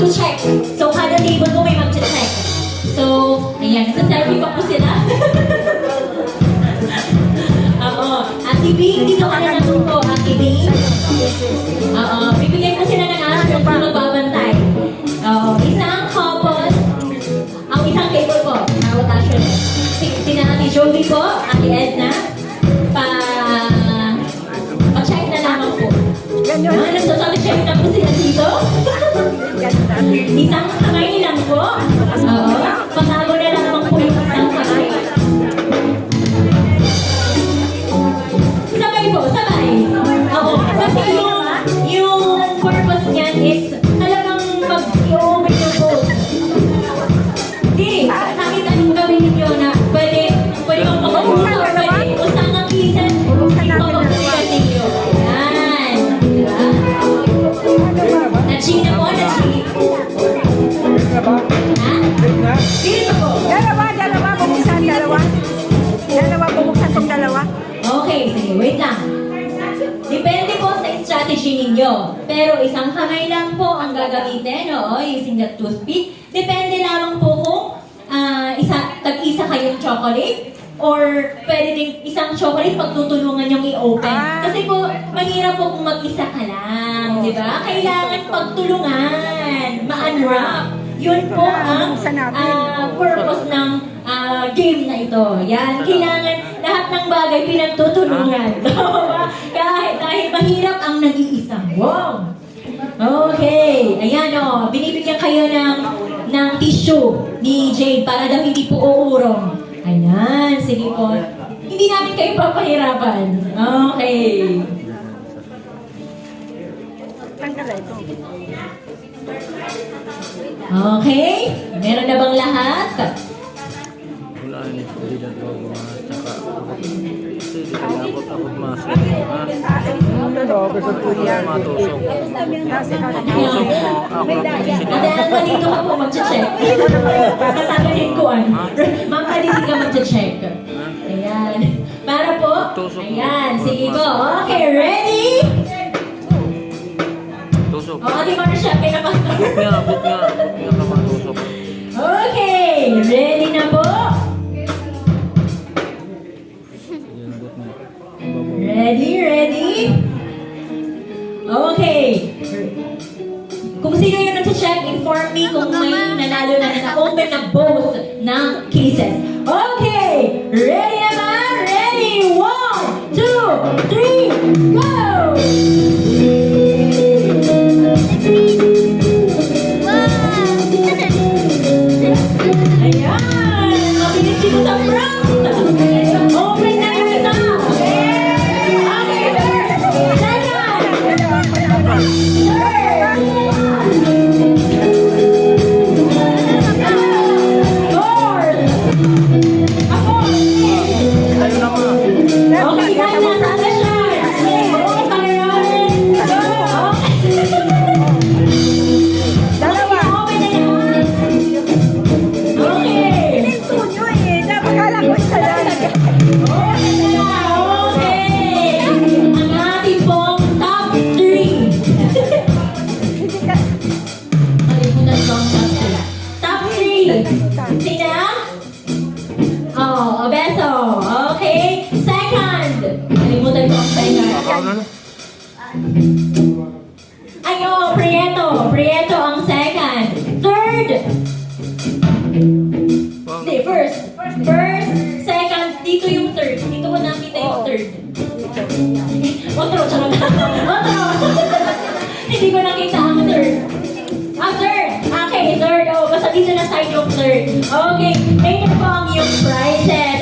magto-check. So, kada table ko may magche-check. So, ayan, nasa-selfie pa po sila. Oo. Ate Bing, dito ka na natuto, Ate Bing. Oo. Bibigyan ko sila ng aso kung sino magbabantay. Oo. Isang couple. Ang isang table po. Rotation. Sina Ate Joey po, Ate Edna. Pa-check na lamang po. Nagsasabi-check na po sila dito. Isang kamay lang po. Oo. Patago na lamang po yung isang kamay. Sabay po, sabay. Oo. Kasi yung purpose niyan is talagang mag-i-open yung boat. Hindi. Nakita nung gawin ninyo na pwede kong mag-usap, pwede usang ang kisses, ipapagpulikan ninyo. Ayan. Diba? Na-chi na po, na-chi. Ha? Sino po? Dalawa, bumuksan, dalawa. Dalawa, bumuksan tong dalawa. Okay, sige, wait lang. Depende po sa strategy ninyo. Pero isang kamay lang po ang gagamitin, oo, using the toothpick. Depende lamang po kung tag-isa kayong chocolate or pwede din isang chocolate pagtutulungan yung i-open. Kasi po, mahirap po kung mag-isa ka lang, di ba? Kailangan pagtulungan, ma-unwrap. Yun po ang purpose ng game na ito. Yan, kailangan lahat ng bagay pinagtutulungan. Dahil mahirap ang nag-iisa. Wow! Okay, ayan o, binibigyan kayo ng tissue ni Jade para daw hindi po uurong. Ayan, sige po. Hindi namin kayo papahirapan. Okay. Okay, meron na bang lahat? Wala ni hindi na to tsaka kasi di ko abot ako masok matusok tusok mo ako lang Adaan pa dito ka po mag-check. Tataganin ko Ma'am, pwede ka mag-check. Ayan. Para po. Ayan, sige po. Okay, ready? tusok O, di mo na siya pinapasok. abot nga ka matusok Okay, ready na po? Ready? Okay. Kung sino yung nag-check, inform me kung may nanalo na open na both ng cases. Okay, ready na ba? Ready? 1, 2, 3, go! Ayan! Mabilis dito sa front! Open na yung isa! Okay, first! tayo na mga Okay, dahil nasa na siya! Okay, pangalan! Dalawa. Okay na yan! Okay! Tunyo akala ko isa lang. Okay na! Okay! Ang ating pong top 3! Hindi ka, Kalimutan ko ang top 3. Top 3! Sina? Oh, Obeso. Okay. Second. Kalimutan ko ang second. ako na Ayo, Prieto. Prieto ang second. Third. Hindi, first. First, second. Dito yung third. Dito ko nakita yung third. Otro, charot. Otro. Hindi ko nakita ang third. Third. Okay, third. Oh, basta dito na side yung third. Okay, tingnan po ang iyong prizes.